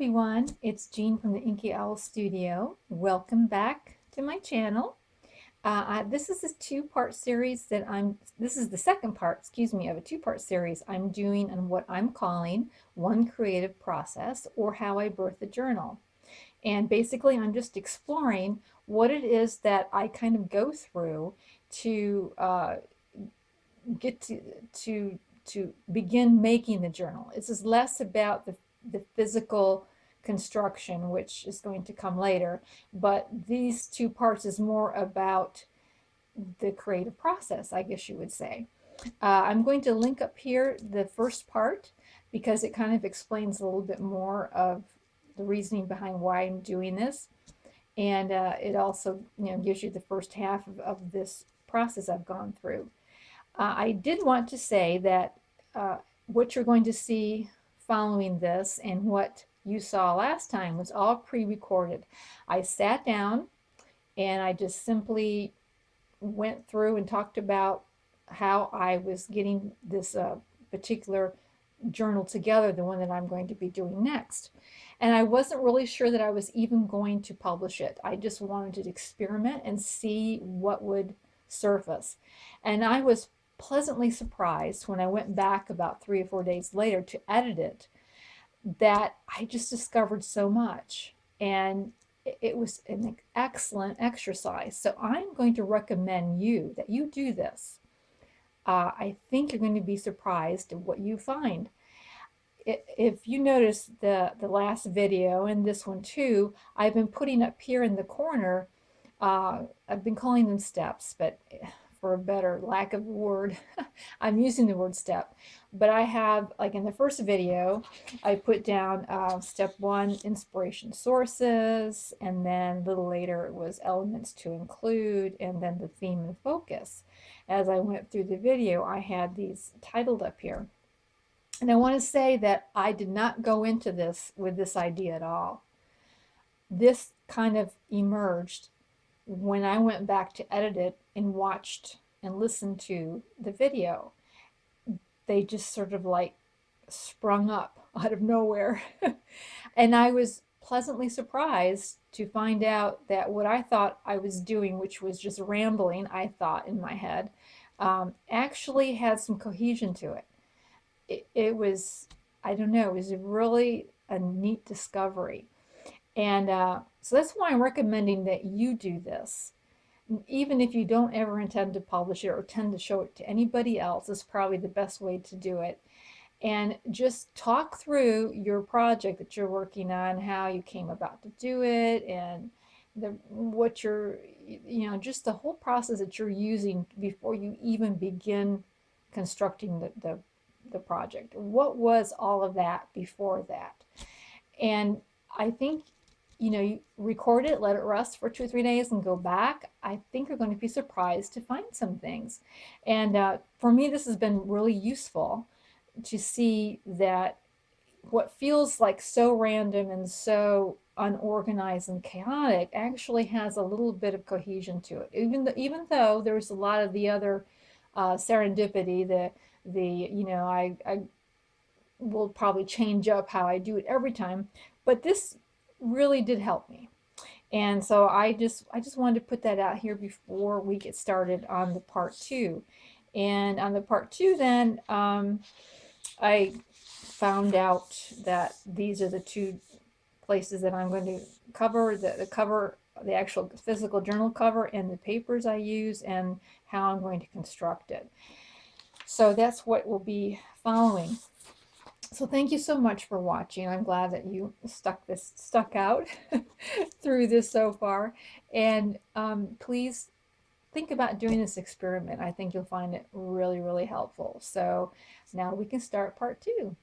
everyone, it's Jean from the Inky Owl Studio. Welcome back to my channel. This is a two-part series this is the second part, excuse me, of a two-part series I'm doing on what I'm calling One Creative Process, or How I Birth a Journal. And basically I'm just exploring what it is that I kind of go through to get to begin making the journal. This is less about the physical construction, which is going to come later, but these two parts is more about the creative process, I guess you would say. I'm going to link up here the first part because it kind of explains a little bit more of the reasoning behind why I'm doing this. And it also gives you the first half of this process I've gone through. I did want to say that what you're going to see following this and what you saw last time was all pre-recorded. I sat down and I just simply went through and talked about how I was getting this particular journal together, the one that I'm going to be doing next. And I wasn't really sure that I was even going to publish it. I just wanted to experiment and see what would surface. And I was pleasantly surprised when I went back about 3 or 4 days later to edit it, that I just discovered so much. And it was an excellent exercise. So I'm going to recommend you that you do this. I think you're going to be surprised at what you find. If you notice the last video and this one too, I've been putting up here in the corner, I've been calling them steps, but for a better lack of word, I'm using the word step. But I have, like in the first video, I put down step 1, inspiration sources, and then a little later it was elements to include, and then the theme and focus. As I went through the video, I had these titled up here. And I want to say that I did not go into this with this idea at all. This kind of emerged when I went back to edit it and watched and listened to the video. They just sort of like sprung up out of nowhere. And I was pleasantly surprised to find out that what I thought I was doing, which was just rambling, I thought in my head, actually had some cohesion to it. It was, I don't know, it was really a neat discovery. And so that's why I'm recommending that you do this. Even if you don't ever intend to publish it or tend to show it to anybody else, is probably the best way to do it. And just talk through your project that you're working on, how you came about to do it, and what you're, just the whole process that you're using before you even begin constructing the project. What was all of that before that? And I think, you record it, let it rest for 2 or 3 days and go back. I think you're going to be surprised to find some things. And for me, this has been really useful to see that what feels like so random and so unorganized and chaotic actually has a little bit of cohesion to it. Even though there's a lot of the other serendipity, I will probably change up how I do it every time, but this really did help me. And so I just wanted to put that out here before we get started on the part 2. And on the part 2 then, I found out that these are the 2 places that I'm going to cover, the cover, the actual physical journal cover, and the papers I use, and how I'm going to construct it. So that's what will be following. So thank you so much for watching. I'm glad that you stuck out through this so far. And please think about doing this experiment. I think you'll find it really, really helpful. So now we can start part 2.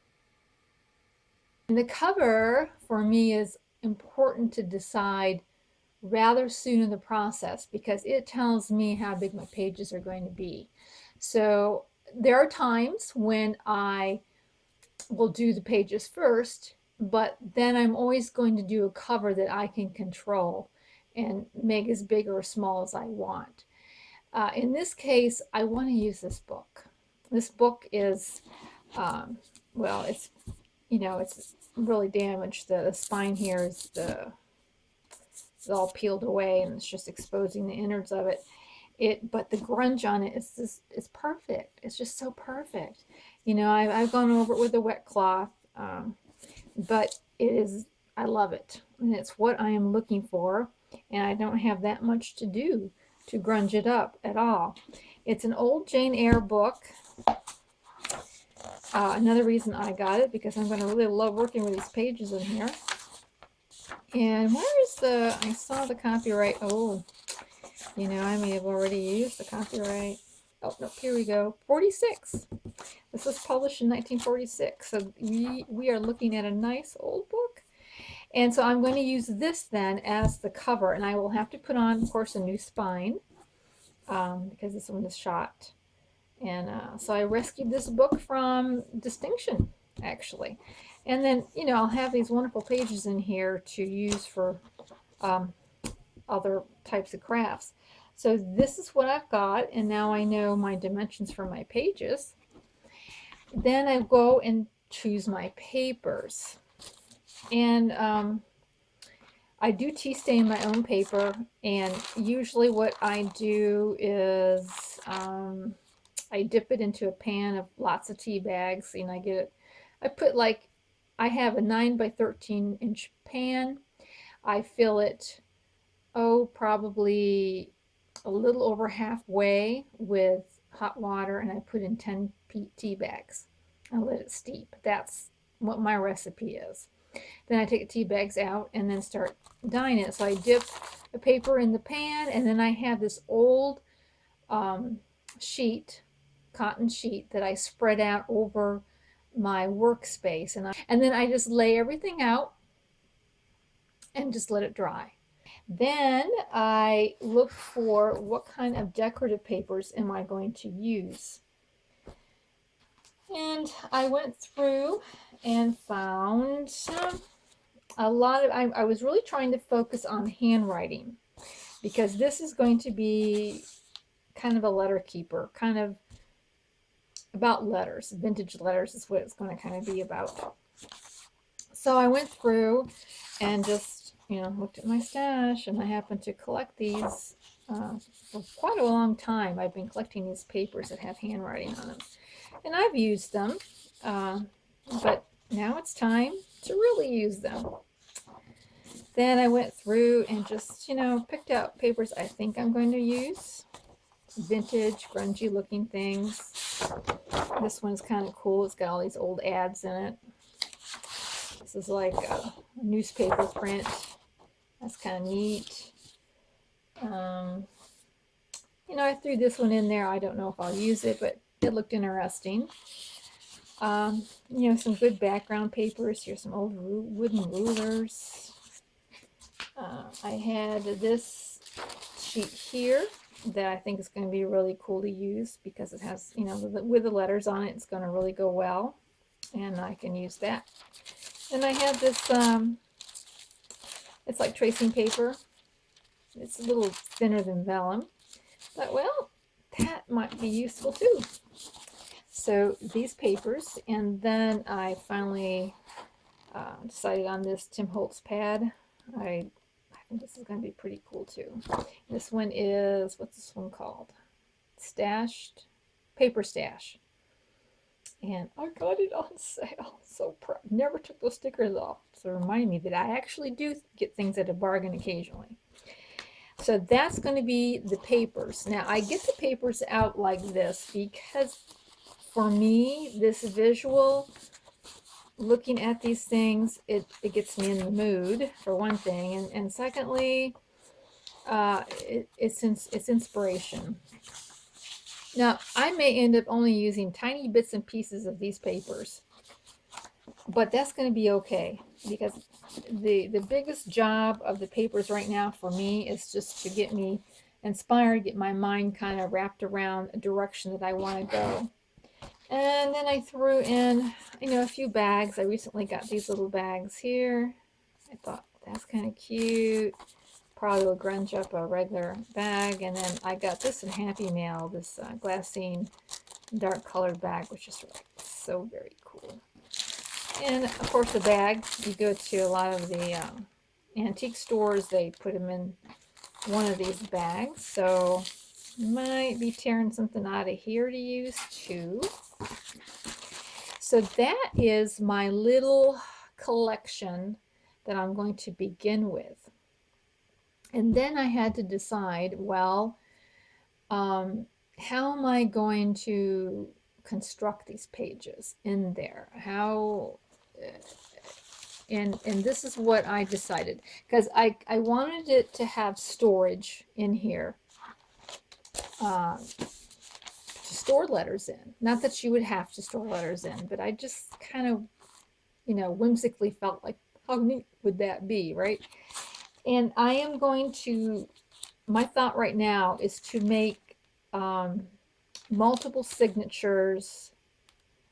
And the cover for me is important to decide rather soon in the process because it tells me how big my pages are going to be. So there are times when I will do the pages first, but then I'm always going to do a cover that I can control and make as big or small as I want. In this case, I want to use this book. This book is, well, it's really damaged. The spine here is all peeled away, and it's just exposing the innards of it. But the grunge on it is just, it's perfect. It's just so perfect. You know, I've gone over it with a wet cloth, but it is, I love it. And it's what I am looking for. And I don't have that much to do to grunge it up at all. It's an old Jane Eyre book. Another reason I got it, because I'm going to really love working with these pages in here. And where is I saw the copyright. Oh, you know, I may have already used the copyright. Oh, no, here we go. 46. This was published in 1946. So we are looking at a nice old book. And so I'm going to use this then as the cover. And I will have to put on, of course, a new spine because this one is shot. And so I rescued this book from Distinction, actually. And then, you know, I'll have these wonderful pages in here to use for other types of crafts. So this is what I've got, and now I know my dimensions for my pages. Then I go and choose my papers. And I do tea stain my own paper, and usually what I do is I dip it into a pan of lots of tea bags, and I put like, I have a 9 by 13 inch pan. I fill it, probably a little over halfway with hot water, and I put in 10 tea bags. I let it steep. That's what my recipe is. Then I take the tea bags out and then start dyeing it. So I dip the paper in the pan, and then I have this old cotton sheet that I spread out over my workspace, and then I just lay everything out and just let it dry. Then I look for what kind of decorative papers am I going to use. And I went through and found a lot of, I was really trying to focus on handwriting, because this is going to be kind of a letter keeper, kind of about letters. Vintage letters is what it's going to kind of be about. So I went through and just, you know, looked at my stash, and I happened to collect these for quite a long time. I've been collecting these papers that have handwriting on them, and I've used them, but now it's time to really use them. Then I went through and just, you know, picked out papers I think I'm going to use. Vintage, grungy looking things. This one's kind of cool. It's got all these old ads in it. This is like a newspaper print. That's kind of neat. You know, I threw this one in there. I don't know if I'll use it, but it looked interesting. You know, some good background papers. Here's some old wooden rulers. I had this sheet here that I think is going to be really cool to use, because it has, you know, with the letters on it, it's going to really go well, and I can use that. Then I have this, it's like tracing paper. It's a little thinner than vellum, but well, that might be useful too. So these papers, and then I finally decided on this Tim Holtz pad. I think this is going to be pretty cool too. This one is, what's this one called? Paper Stash. And I got it on sale. So proud. Never took those stickers off. So remind me that I actually do get things at a bargain occasionally. So that's going to be the papers. Now I get the papers out like this because for me, this visual, looking at these things, it gets me in the mood, for one thing, and secondly, it's inspiration. Now I may end up only using tiny bits and pieces of these papers, but that's going to be okay, because the biggest job of the papers right now for me is just to get me inspired, get my mind kind of wrapped around a direction that I want to go. And then I threw in, you know, a few bags. I recently got these little bags here. I thought that's kind of cute. Probably will grunge up a regular bag. And then I got this in Happy Mail, this glassine dark colored bag, which is like so very cool. And of course the bag, you go to a lot of the antique stores, they put them in one of these bags. So might be tearing something out of here to use too. So that is my little collection that I'm going to begin with. And then I had to decide, well, how am I going to construct these pages in there? How, and this is what I decided, because I wanted it to have storage in here, to store letters in. Not that you would have to store letters in, but I just kind of, whimsically felt like, how neat would that be, right? And I am going to, my thought right now is to make multiple signatures,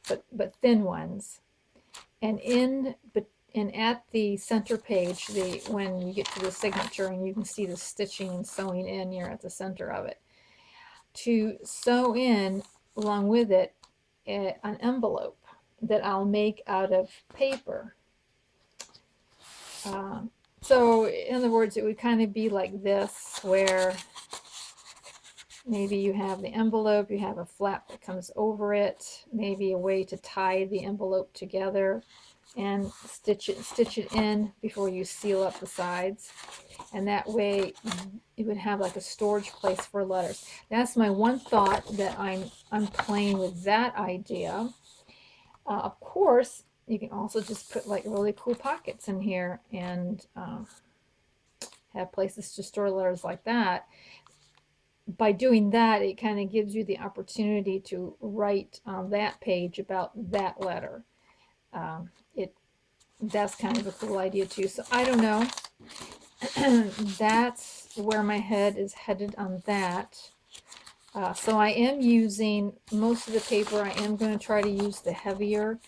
but thin ones. And at the center page, when you get to the signature and you can see the stitching and sewing in here at the center of it, to sew in along with it an envelope that I'll make out of paper. So in other words, it would kind of be like this, where maybe you have the envelope, you have a flap that comes over it, maybe a way to tie the envelope together and stitch it in before you seal up the sides. And that way it would have like a storage place for letters. That's my one thought, that I'm playing with that idea. Of course, you can also just put like really cool pockets in here and have places to store letters like that. By doing that, it kind of gives you the opportunity to write on that page about that letter. That's kind of a cool idea too. So I don't know. That's where my head is headed on that. So I am using most of the paper. I am going to try to use the heavier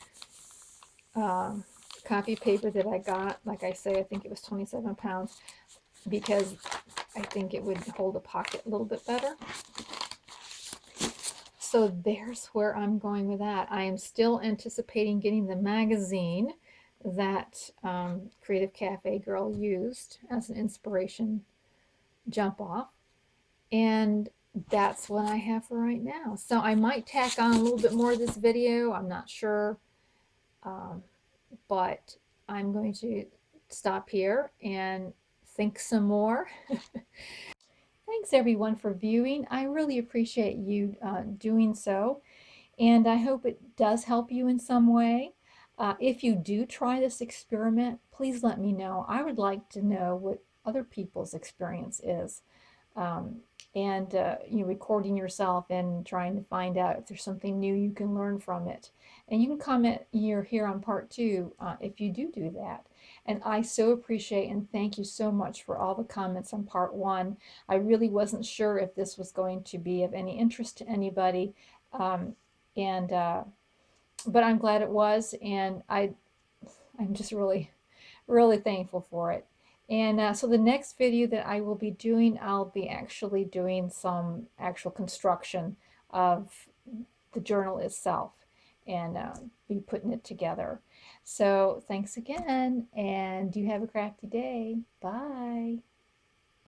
copy paper that I got. Like I say, I think it was 27 pounds, because I think it would hold a pocket a little bit better. So there's where I'm going with that. I am still anticipating getting the magazine that Creative Cafe girl used as an inspiration jump off. And that's what I have for right now. So I might tack on a little bit more of this video. I'm not sure. But I'm going to stop here and think some more. Thanks everyone for viewing. I really appreciate you doing so. And I hope it does help you in some way. If you do try this experiment, please let me know. I would like to know what other people's experience is. And recording yourself and trying to find out if there's something new you can learn from it. And you can comment here on part 2 if you do that. And I so appreciate and thank you so much for all the comments on part 1. I really wasn't sure if this was going to be of any interest to anybody, but I'm glad it was, and I'm just really thankful for it. And so the next video that I will be doing, I'll be actually doing some actual construction of the journal itself and be putting it together. So thanks again, and you have a crafty day. Bye.